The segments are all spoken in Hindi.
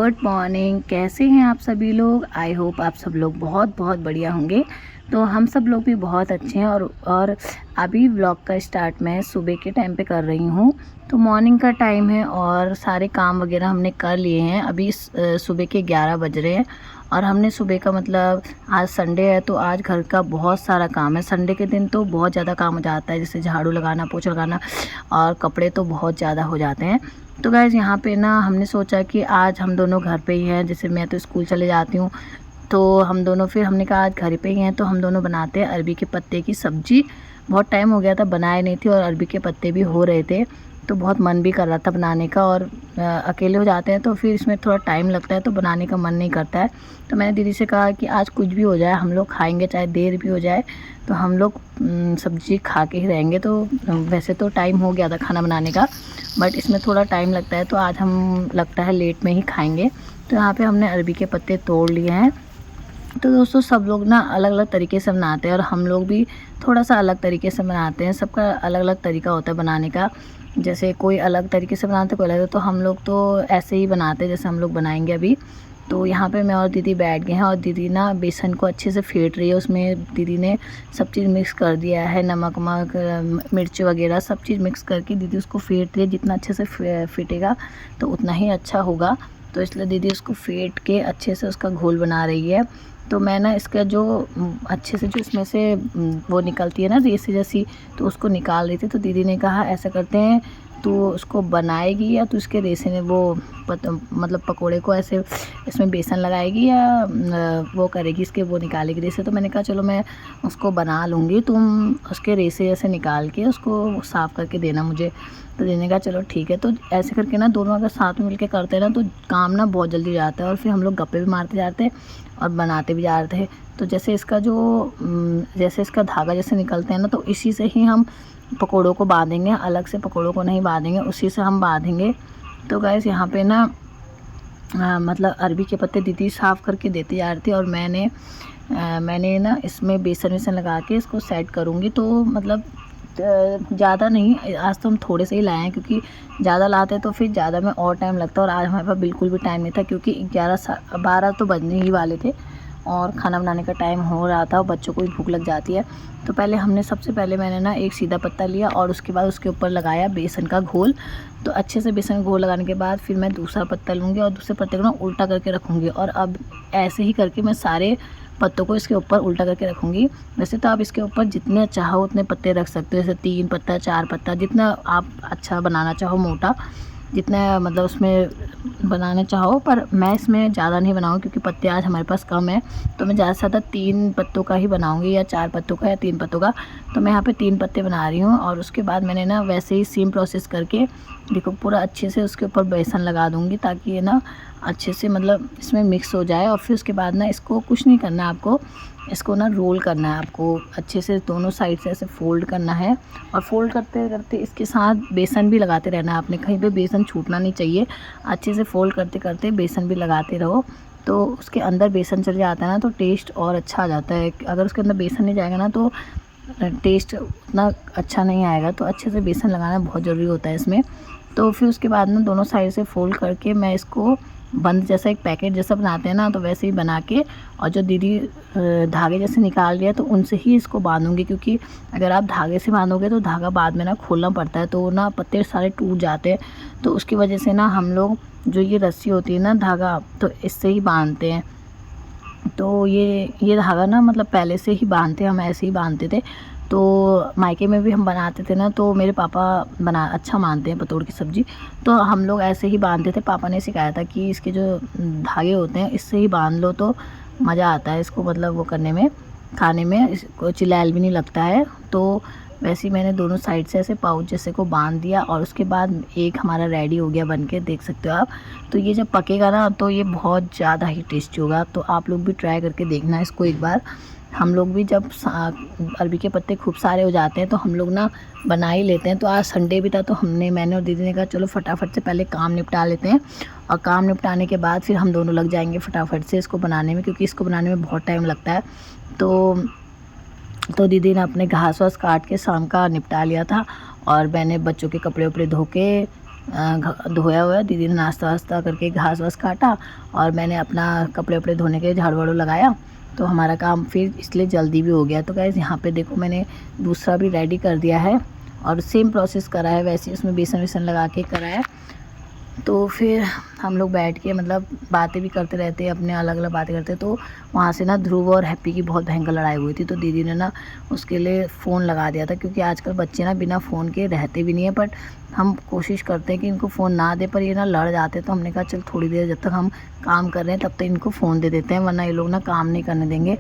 Good morning. कैसे हैं आप सभी लोग? आई होप आप सब लोग बहुत बहुत बढ़िया होंगे। तो हम सब लोग भी बहुत अच्छे हैं। और अभी व्लॉग का स्टार्ट मैं सुबह के टाइम पे कर रही हूँ। तो मॉर्निंग का टाइम है और सारे काम वगैरह हमने कर लिए हैं। अभी सुबह के 11 बज रहे हैं और हमने सुबह का मतलब आज संडे है तो आज घर का बहुत सारा काम है। संडे के दिन तो बहुत ज़्यादा काम हो जाता है, जैसे झाड़ू लगाना, पोछा लगाना और कपड़े तो बहुत ज़्यादा हो जाते हैं। तो गाइज़ यहाँ पे ना हमने सोचा कि आज हम दोनों घर पे ही हैं। जैसे मैं तो स्कूल चले जाती हूँ तो हम दोनों फिर हमने कहा आज घर पे ही हैं तो हम दोनों बनाते हैं अरबी के पत्ते की सब्ज़ी। बहुत टाइम हो गया था बनाए नहीं थी और अरबी के पत्ते भी हो रहे थे तो बहुत मन भी कर रहा था बनाने का। और अकेले हो जाते हैं तो फिर इसमें थोड़ा टाइम लगता है तो बनाने का मन नहीं करता है। तो मैंने दीदी से कहा कि आज कुछ भी हो जाए हम लोग खाएंगे, चाहे देर भी हो जाए तो हम लोग सब्ज़ी खा के ही रहेंगे। तो वैसे तो टाइम हो गया था खाना बनाने का, बट इसमें थोड़ा टाइम लगता है तो आज हम लगता है लेट में ही खाएंगे। तो यहाँ पे हमने अरबी के पत्ते तोड़ लिए हैं। तो दोस्तों सब लोग ना अलग अलग तरीके से बनाते हैं और हम लोग भी थोड़ा सा अलग तरीके से बनाते हैं। सबका अलग अलग तरीका होता है बनाने का। जैसे कोई अलग तरीके से बनाते कोई अलग, तो हम लोग तो ऐसे ही बनाते हैं जैसे हम लोग बनाएंगे अभी। तो यहाँ पे मैं और दीदी बैठ गए हैं और दीदी ना बेसन को अच्छे से फेंट रही है। उसमें दीदी ने सब चीज़ मिक्स कर दिया है, नमक मिर्च वगैरह सब चीज़ मिक्स करके दीदी उसको फेंट रही है। जितना अच्छे से फेंटेगा तो उतना ही अच्छा होगा, तो इसलिए दीदी उसको फेंट के अच्छे से उसका घोल बना रही है। तो मैं ना इसका जो अच्छे से जो इसमें से वो निकलती है ना रेसे जैसी, तो उसको निकाल रही थी। तो दीदी ने कहा ऐसा करते हैं तो उसको बनाएगी या तो इसके रेसे ने वो मतलब पकोड़े को ऐसे इसमें बेसन लगाएगी या वो करेगी इसके वो निकालेगी रेसे। तो मैंने कहा चलो मैं उसको बना लूँगी, तुम उसके रेसे जैसे निकाल के उसको साफ़ करके देना मुझे। तो देने का चलो ठीक है। तो ऐसे करके ना दोनों अगर साथ में मिलकर करते हैं ना तो काम ना बहुत जल्दी जाता है और फिर हम लोग गप्पे भी मारते जाते हैं और बनाते भी जा रहे थे। तो जैसे इसका जो जैसे इसका धागा जैसे निकलते हैं ना तो इसी से ही हम पकोड़ों को बांधेंगे, अलग से पकोड़ों को नहीं बांधेंगे, उसी से हम बांधेंगे। तो गाइस यहाँ पे ना मतलब अरबी के पत्ते दीदी साफ़ करके देती जा रही थी और मैंने ना इसमें बेसन वेसन लगा के इसको सेट करूँगी। तो मतलब ज़्यादा नहीं, आज तो हम थोड़े से ही लाए हैं क्योंकि ज़्यादा लाते तो फिर ज़्यादा में और टाइम लगता है और आज हमारे पास बिल्कुल भी टाइम नहीं था क्योंकि 12 तो बजने ही वाले थे और खाना बनाने का टाइम हो रहा था और बच्चों को भी भूख लग जाती है। तो सबसे पहले मैंने ना एक सीधा पत्ता लिया और उसके बाद उसके ऊपर लगाया बेसन का घोल। तो अच्छे से बेसन का घोल लगाने के बाद फिर मैं दूसरा पत्ता लूँगी और दूसरे पत्ते को ना उल्टा करके रखूँगी और अब ऐसे ही करके मैं सारे पत्तों को इसके ऊपर उल्टा करके रखूँगी। वैसे तो आप इसके ऊपर जितने चाहो उतने पत्ते रख सकते हो, जैसे 3 पत्ता 4 पत्ता, जितना आप अच्छा बनाना चाहो मोटा, जितना मतलब उसमें बनाना चाहो। पर मैं इसमें ज़्यादा नहीं बनाऊँगी क्योंकि पत्ते आज हमारे पास कम है। तो मैं ज़्यादा से ज़्यादा 3 पत्तों का ही बनाऊँगी या 4 पत्तों का या 3 पत्तों का। तो मैं यहाँ पे 3 पत्ते बना रही हूँ और उसके बाद मैंने ना वैसे ही सेम प्रोसेस करके देखो पूरा अच्छे से उसके ऊपर बेसन लगा दूँगी ताकि ये ना अच्छे से मतलब इसमें मिक्स हो जाए। और फिर उसके बाद ना इसको कुछ नहीं करना है आपको, इसको ना रोल करना है आपको अच्छे से, दोनों साइड से ऐसे फोल्ड करना है और फोल्ड करते करते इसके साथ बेसन भी लगाते रहना है आपने, कहीं पे बेसन छूटना नहीं चाहिए। अच्छे से फोल्ड करते करते बेसन भी लगाते रहो तो उसके अंदर बेसन चल जाता है ना तो टेस्ट और अच्छा आ जाता है। अगर उसके अंदर बेसन नहीं जाएगा ना तो टेस्ट उतना अच्छा नहीं आएगा। तो अच्छे से बेसन लगाना बहुत ज़रूरी होता है इसमें। तो फिर उसके बाद ना दोनों साइड से फोल्ड करके मैं इसको बंद जैसा एक पैकेट जैसा बनाते हैं ना तो वैसे ही बना के और जो दीदी धागे जैसे निकाल लिया तो उनसे ही इसको बांधूंगी, क्योंकि अगर आप धागे से बांधोगे तो धागा बाद में ना खोलना पड़ता है तो ना पत्ते सारे टूट जाते हैं। तो उसकी वजह से ना हम लोग जो ये रस्सी होती है ना धागा, तो इससे ही बांधते हैं। तो ये धागा ना मतलब पहले से ही बांधते, हम ऐसे ही बांधते थे। तो मायके में भी हम बनाते थे ना तो मेरे पापा अच्छा मानते हैं पतोड़ की सब्ज़ी, तो हम लोग ऐसे ही बांधते थे। पापा ने सिखाया था कि इसके जो धागे होते हैं इससे ही बांध लो तो मज़ा आता है इसको, मतलब वो करने में, खाने में इसको चिलैल भी नहीं लगता है। तो वैसे ही मैंने दोनों साइड से ऐसे पाउच जैसे को बांध दिया और उसके बाद एक हमारा रेडी हो गया बन के, देख सकते हो आप। तो ये जब पकेगा ना तो ये बहुत ज़्यादा ही टेस्टी होगा। तो आप लोग भी ट्राई करके देखना इसको एक बार। हम लोग भी जब अरबी के पत्ते खूब सारे हो जाते हैं तो हम लोग ना बना ही लेते हैं। तो आज संडे भी था तो मैंने और दीदी ने कहा चलो फटाफट से पहले काम निपटा लेते हैं और काम निपटाने के बाद फिर हम दोनों लग जाएंगे फटाफट से इसको बनाने में, क्योंकि इसको बनाने में बहुत टाइम लगता है। तो दीदी ने अपने घास वास काट के शाम का निपटा लिया था और मैंने बच्चों के कपड़े उपड़े धो के धोया हुआ। दीदी ने नाश्ता वास्ता करके घास वास काटा और मैंने अपना कपड़े वपड़े धोने के झाड़ू वाड़ू लगाया, तो हमारा काम फिर इसलिए जल्दी भी हो गया। तो गाइस यहाँ पे देखो मैंने दूसरा भी रेडी कर दिया है और सेम प्रोसेस करा है, वैसे उसमें बेसन वेसन लगा के करा है। तो फिर हम लोग बैठ के मतलब बातें भी करते रहते, अपने अलग अलग बातें करते। तो वहाँ से ना ध्रुव और हैप्पी की बहुत भयंकर लड़ाई हुई थी, तो दीदी ने ना उसके लिए फ़ोन लगा दिया था, क्योंकि आजकल बच्चे ना बिना फ़ोन के रहते भी नहीं है। बट हम कोशिश करते हैं कि इनको फ़ोन ना दे, पर ये ना लड़ जाते। तो हमने कहा चल थोड़ी देर जब तक हम काम कर रहे हैं तब तक इनको फ़ोन दे देते हैं, वरना ये लोग ना काम नहीं करने देंगे।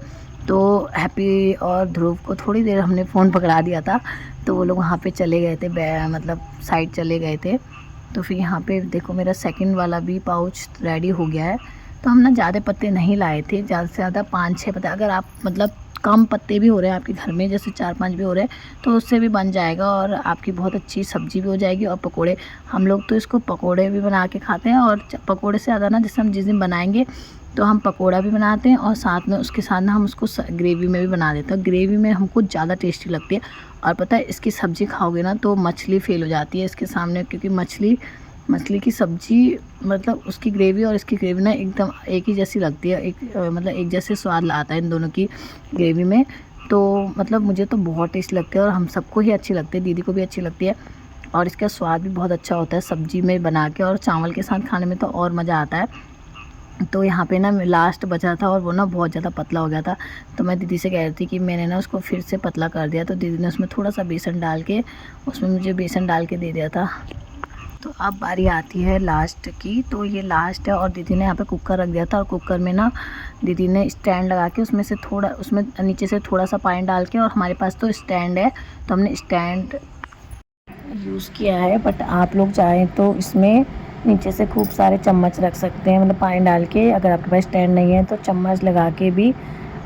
तो हैप्पी और ध्रुव को थोड़ी देर हमने फ़ोन पकड़ा दिया था, तो वो लोग वहाँ पे चले गए थे, मतलब साइड चले गए थे। तो फिर यहाँ पे देखो मेरा सेकंड वाला भी पाउच रेडी हो गया है। तो हम ना ज़्यादा पत्ते नहीं लाए थे, ज़्यादा से ज़्यादा 5-6 पत्ते। अगर आप मतलब कम पत्ते भी हो रहे हैं आपके घर में, जैसे 4-5 भी हो रहे हैं, तो उससे भी बन जाएगा और आपकी बहुत अच्छी सब्ज़ी भी हो जाएगी। और पकोड़े, हम लोग तो इसको पकोड़े भी बना के खाते हैं, और पकोड़े से ज़्यादा ना जैसे हम जिस दिन बनाएंगे तो हम पकोड़ा भी बनाते हैं और साथ में उसके साथ ना हम उसको ग्रेवी में भी बना देते हैं। ग्रेवी में हमको ज़्यादा टेस्टी लगती है। और पता है इसकी सब्ज़ी खाओगे ना तो मछली फेल हो जाती है इसके सामने, क्योंकि मछली की सब्ज़ी मतलब उसकी ग्रेवी और इसकी ग्रेवी ना एकदम एक ही जैसी लगती है, मतलब एक जैसे स्वाद आता है इन दोनों की ग्रेवी में। तो मतलब मुझे तो बहुत टेस्ट लगती है और हम सबको ही अच्छी लगती है, दीदी को भी अच्छी लगती है। और इसका स्वाद भी बहुत अच्छा होता है सब्ज़ी में बना के, और चावल के साथ खाने में तो और मज़ा आता है। तो यहाँ पे ना लास्ट बचा था और वो ना बहुत ज़्यादा पतला हो गया था। तो मैं दीदी से कह रही थी कि मैंने ना उसको फिर से पतला कर दिया, तो दीदी ने उसमें थोड़ा सा बेसन डाल के उसमें मुझे बेसन डाल के दे दिया था। तो अब बारी आती है लास्ट की, तो ये लास्ट है। और दीदी ने यहाँ पे कुकर रख दिया था, और कुकर में ना दीदी ने स्टैंड लगा के उसमें से थोड़ा, उसमें नीचे से थोड़ा सा पानी डाल के, और हमारे पास तो स्टैंड है तो हमने स्टैंड यूज़ किया है। बट आप लोग चाहें तो इसमें नीचे से खूब सारे चम्मच रख सकते हैं, मतलब पानी डाल के। अगर आपके पास स्टैंड नहीं है तो चम्मच लगा के भी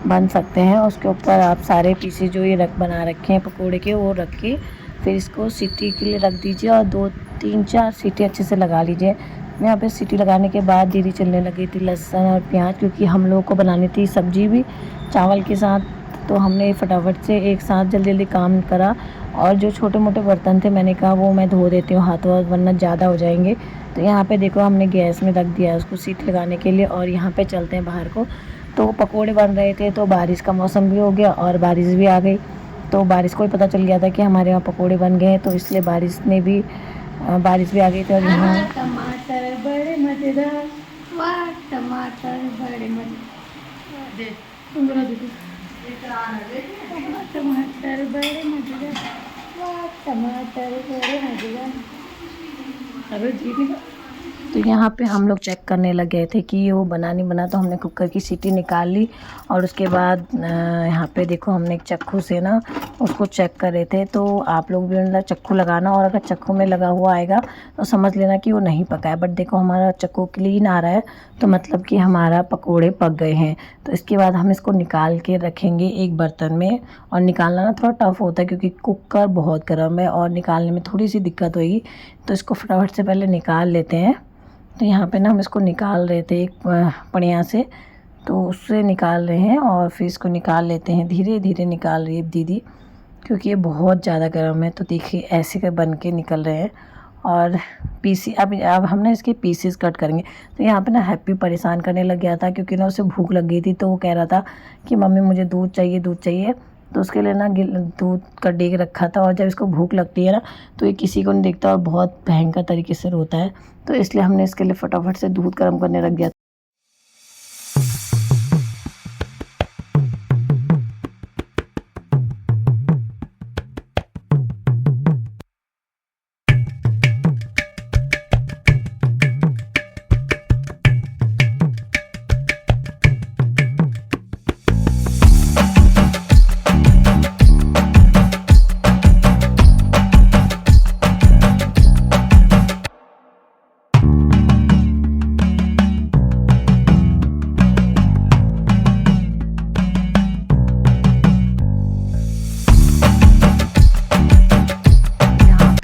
बन सकते हैं। उसके ऊपर आप सारे पीसेस जो ये बना रखे हैं पकोड़े के, वो रख के फिर इसको सीटी के लिए रख दीजिए, और 2-3-4 सीटी अच्छे से लगा लीजिए। यहाँ पे सीटी लगाने के बाद दीदी चलने लगी थी लहसुन और प्याज, क्योंकि हम लोगों को बनानी थी सब्जी भी चावल के साथ। तो हमने फटाफट से एक साथ जल्दी जल्दी काम करा, और जो छोटे मोटे बर्तन थे मैंने कहा वो मैं धो देती हूँ हाथों हाथ, वरना ज़्यादा हो जाएंगे। तो यहाँ पे देखो हमने गैस में रख दिया है उसको सीटी लगाने के लिए, और यहाँ पे चलते हैं बाहर को। तो पकोड़े बन रहे थे, तो बारिश का मौसम भी हो गया और बारिश भी आ गई। तो बारिश को ही पता चल गया था कि हमारे यहाँ पकोड़े बन गए हैं, तो इसलिए बारिश भी आ गई थी। और यहाँ टमाटर बड़े मजेदार, वाह टमाटर बड़े मजेदार, टमाटर बड़े मजेदार, वाह टमाटर बड़े मजेदार। अरे जी। तो यहाँ पे हम लोग चेक करने लग गए थे कि वो बना नहीं बना। तो हमने कुकर की सीटी निकाल ली, और उसके बाद यहाँ पे देखो हमने एक चाकू से ना उसको चेक कर रहे थे। तो आप लोग भी मतलब चाकू लगाना, और अगर चाकू में लगा हुआ आएगा तो समझ लेना कि वो नहीं पका है। बट देखो हमारा चाकू क्लीन आ रहा है, तो मतलब कि हमारा पकोड़े पक गए हैं। तो इसके बाद हम इसको निकाल के रखेंगे एक बर्तन में। और निकालना ना थोड़ा टफ़ होता है, क्योंकि कुकर बहुत गर्म है और निकालने में थोड़ी सी दिक्कत होगी। तो इसको फटाफट से पहले निकाल लेते हैं। तो यहाँ पे ना हम इसको निकाल रहे थे एक पनिया से, तो उससे निकाल रहे हैं, और फिर इसको निकाल लेते हैं। धीरे धीरे निकाल रही है दीदी, क्योंकि ये बहुत ज़्यादा गर्म है। तो देखिए ऐसे के बन के निकल रहे हैं। और अब हम ना इसके पीसेस कट करेंगे। तो यहाँ पे ना हैप्पी परेशान करने लग गया था, क्योंकि ना उसे भूख लग गई थी। तो वो कह रहा था कि मम्मी मुझे दूध चाहिए, दूध चाहिए। तो उसके लिए ना दूध का डेग रखा था, और जब इसको भूख लगती है ना तो ये किसी को नहीं देखता और बहुत भयंकर तरीके से रोता है। तो इसलिए हमने इसके लिए फटाफट से दूध गर्म करने लग गया।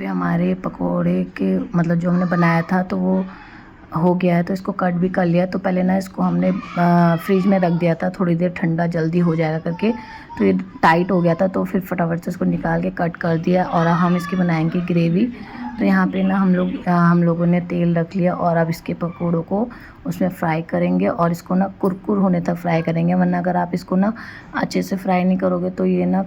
हमारे पकोड़े के मतलब जो हमने बनाया था तो वो हो गया है। तो इसको कट भी कर लिया। तो पहले ना इसको हमने फ्रिज में रख दिया था थोड़ी देर, ठंडा जल्दी हो जाएगा करके। तो ये टाइट हो गया था, तो फिर फटाफट से इसको निकाल के कट कर दिया, और हम इसकी बनाएंगे ग्रेवी। तो यहाँ पे ना हम लोगों ने तेल रख लिया और अब इसके पकोड़ों को उसमें फ्राई करेंगे और इसको ना कुरकुर होने तक फ्राई करेंगे, वरना अगर आप इसको ना अच्छे से फ्राई नहीं करोगे तो ये ना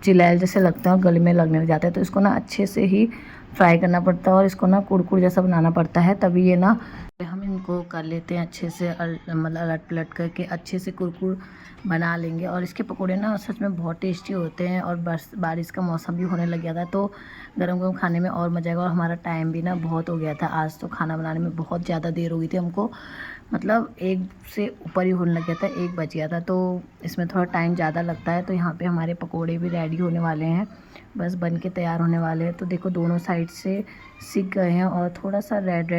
चिलैल जैसे लगता है और गले में लगने लग जाता है। तो इसको ना अच्छे से ही फ्राई करना पड़ता है और इसको ना कुरकुर जैसा बनाना पड़ता है, तभी ये ना हम इनको कर लेते हैं अच्छे से मतलब अलट पलट करके अच्छे से कुरकुर बना लेंगे। और इसके पकोड़े ना सच में बहुत टेस्टी होते हैं और बारिश का मौसम भी होने लग गया था तो गरम गरम खाने में और मज़ा आएगा। और हमारा टाइम भी ना बहुत हो गया था, आज तो खाना बनाने में बहुत ज़्यादा देर हो गई थी हमको, मतलब 1 से ऊपर ही होने लग गया था, 1 बज गया था, तो इसमें थोड़ा टाइम ज़्यादा लगता है। तो यहाँ पे हमारे पकोड़े भी रेडी होने वाले हैं, बस बन के तैयार होने वाले हैं। तो देखो दोनों साइड से सिक गए हैं और थोड़ा सा रेड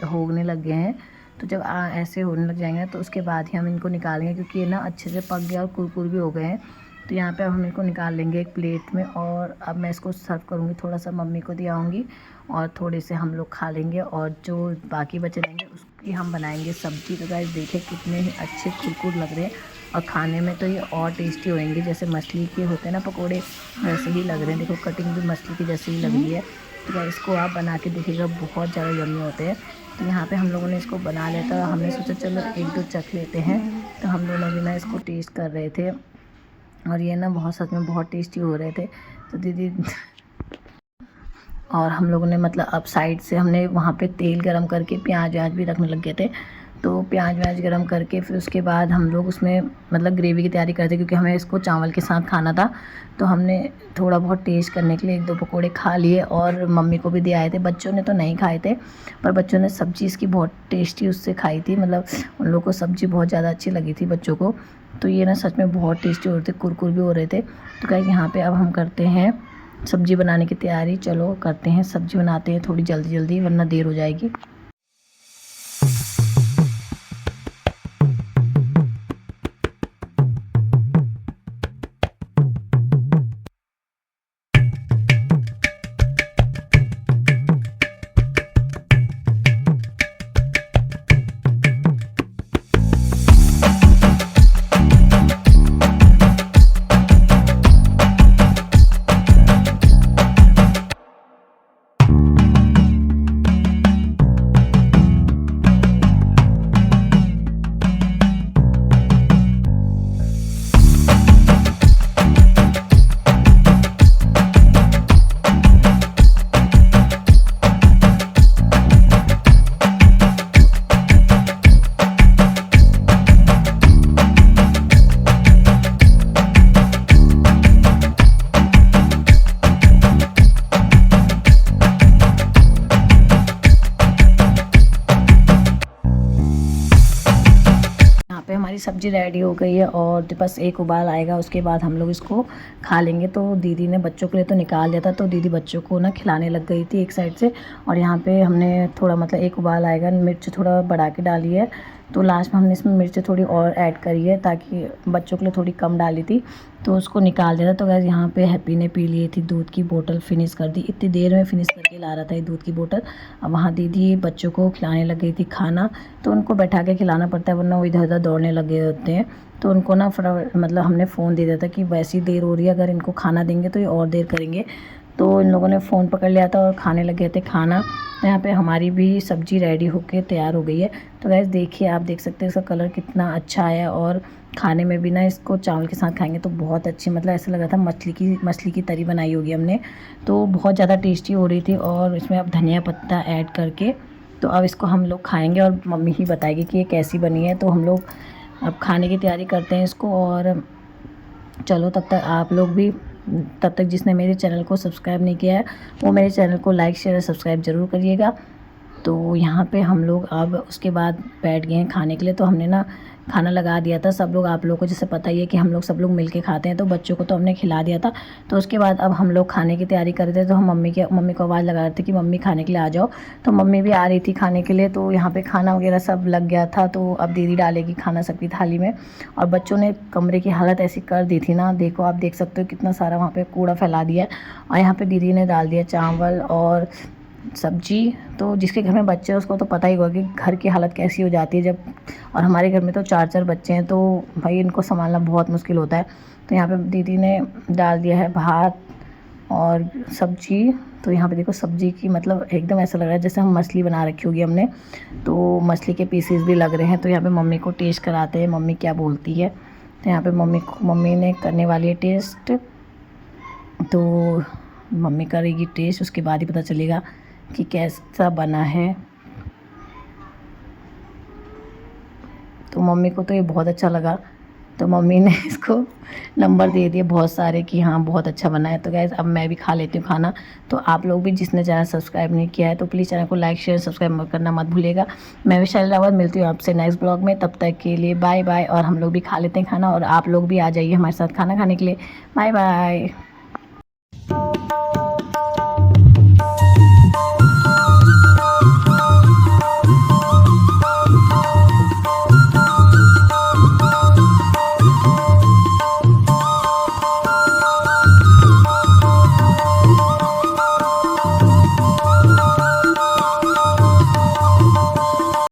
होने लग गए हैं। तो जब ऐसे होने लग जाएंगे तो उसके बाद ही हम इनको निकालेंगे, क्योंकि ये ना अच्छे से पक गया और कुरकुर भी हो गए हैं। तो यहाँ पे अब हम इनको निकाल लेंगे एक प्लेट में और अब मैं इसको सर्व करूँगी, थोड़ा सा मम्मी को दियाऊँगी और थोड़े से हम लोग खा लेंगे और जो बाकी बचे रहेंगे उसकी हम बनाएंगे सब्ज़ी। तो गाइस देखिए कितने ही अच्छे कुरकुर लग रहे हैं और खाने में तो ये और टेस्टी होंगे, जैसे मछली के होते हैं ना पकोड़े वैसे ही लग रहे हैं। देखो कटिंग भी मछली की जैसी ही लग रही है। तो गाइस इसको आप बना के देखिएगा, बहुत ज़्यादा यम्मी होते हैं। तो यहाँ पे हम लोगों ने इसको बना लिया था, हमने सोचा चलो 1-2 चख लेते हैं। तो हम दोनों भी ना इसको टेस्ट कर रहे थे और ये ना बहुत सच में बहुत टेस्टी हो रहे थे। तो दीदी और हम लोगों ने मतलब अब साइड से हमने वहाँ पे तेल गरम करके प्याज व्याज भी रखने लग गए थे। तो प्याज व्याज गरम करके फिर उसके बाद हम लोग उसमें मतलब ग्रेवी की तैयारी करते, क्योंकि हमें इसको चावल के साथ खाना था। तो हमने थोड़ा बहुत टेस्ट करने के लिए 1-2 पकोड़े खा लिए और मम्मी को भी दे आए थे। बच्चों ने तो नहीं खाए थे, पर बच्चों ने सब्ज़ी इसकी बहुत टेस्टी उससे खाई थी, मतलब उन लोगों को सब्ज़ी बहुत ज़्यादा अच्छी लगी थी बच्चों को। तो ये ना सच में बहुत टेस्टी हो रहे थे, कुरकुर भी हो रहे थे। तो गाइस यहाँ पे अब हम करते हैं सब्ज़ी बनाने की तैयारी। चलो करते हैं, सब्ज़ी बनाते हैं थोड़ी जल्दी वरना देर हो जाएगी। हमारी सब्ज़ी रेडी हो गई है और बस एक उबाल आएगा, उसके बाद हम लोग इसको खा लेंगे। तो दीदी ने बच्चों के लिए तो निकाल दिया था, तो दीदी बच्चों को ना खिलाने लग गई थी एक साइड से। और यहाँ पे हमने थोड़ा मतलब एक उबाल आएगा, मिर्च थोड़ा बढ़ा के डाली है। तो लास्ट में हमने इसमें मिर्च थोड़ी और ऐड करी है, ताकि बच्चों के लिए थोड़ी कम डाली थी तो उसको निकाल दिया था। तो गाइस यहाँ पे हैप्पी ने पी ली थी दूध की बोतल, फिनिश कर दी, इतनी देर में फिनिश करके ला रहा था ये दूध की बोतल। अब वहाँ दीदी बच्चों को खिलाने लग गई थी खाना, तो उनको बैठा के खिलाना पड़ता है वरना वो इधर उधर दौड़ने लगे होते हैं। तो उनको ना फटाफट मतलब हमने फ़ोन दे दिया था कि वैसी देर हो रही है, अगर इनको खाना देंगे तो ये और देर करेंगे। तो इन लोगों ने फ़ोन पकड़ लिया था और खाने लग गए थे खाना। तो यहाँ पे हमारी भी सब्ज़ी रेडी होके तैयार हो गई है। तो गैस देखिए, आप देख सकते हैं इसका कलर कितना अच्छा है और खाने में भी ना इसको चावल के साथ खाएंगे तो बहुत अच्छी, मतलब ऐसा लगा था मछली की तरी बनाई होगी हमने। तो बहुत ज़्यादा टेस्टी हो रही थी और इसमें अब धनिया पत्ता ऐड करके तो अब इसको हम लोग खाएँगे और मम्मी ही बताएगी कि ये कैसी बनी है। तो हम लोग अब खाने की तैयारी करते हैं इसको। और चलो तब तक जिसने मेरे चैनल को सब्सक्राइब नहीं किया है वो मेरे चैनल को लाइक शेयर सब्सक्राइब ज़रूर करिएगा। तो यहाँ पे हम लोग अब उसके बाद बैठ गए हैं खाने के लिए। तो हमने ना खाना लगा दिया था, सब लोग, आप लोगों को जैसे पता ही है कि हम लोग सब लोग मिलके खाते हैं, तो बच्चों को तो हमने खिला दिया था। तो उसके बाद अब हम लोग खाने की तैयारी कर रहे थे। तो हम मम्मी को आवाज़ लगा रहे थे कि मम्मी खाने के लिए आ जाओ। तो मम्मी भी आ रही थी खाने के लिए। तो यहाँ पे खाना वगैरह सब लग गया था। तो अब दीदी डालेगी खाना सबकी थाली में। और बच्चों ने कमरे की हालत ऐसी कर दी थी ना, देखो आप देख सकते हो कितना सारा वहाँ पे कूड़ा फैला दिया है। और यहाँ पे दीदी ने डाल दिया चावल और सब्जी। तो जिसके घर में बच्चे हैं उसको तो पता ही होगा कि घर की हालत कैसी हो जाती है जब, और हमारे घर में तो 4 बच्चे हैं, तो भाई इनको संभालना बहुत मुश्किल होता है। तो यहाँ पे दीदी ने डाल दिया है भात और सब्जी, तो यहाँ पे देखो सब्जी की मतलब एकदम ऐसा लग रहा है जैसे हम मछली बना रखी होगी हमने, तो मछली के पीसेस भी लग रहे हैं। तो यहाँ पे मम्मी को टेस्ट कराते हैं, मम्मी क्या बोलती है। तो यहाँ पे मम्मी ने करने वाली है टेस्ट, तो मम्मी करेगी टेस्ट, उसके बाद ही पता चलेगा कि कैसा बना है। तो मम्मी को तो ये बहुत अच्छा लगा, तो मम्मी ने इसको नंबर दे दिए बहुत सारे कि हाँ बहुत अच्छा बना है। तो गाइस अब मैं भी खा लेती हूँ खाना। तो आप लोग भी जिसने चैनल सब्सक्राइब नहीं किया है तो प्लीज़ चैनल को लाइक शेयर सब्सक्राइब करना मत भूलिएगा। मैं भी शैली रावत मिलती हूँ आपसे नेक्स्ट ब्लॉग में, तब तक के लिए बाय बाय। और हम लोग भी खा लेते हैं खाना, और आप लोग भी आ जाइए हमारे साथ खाना खाने के लिए। Bye bye.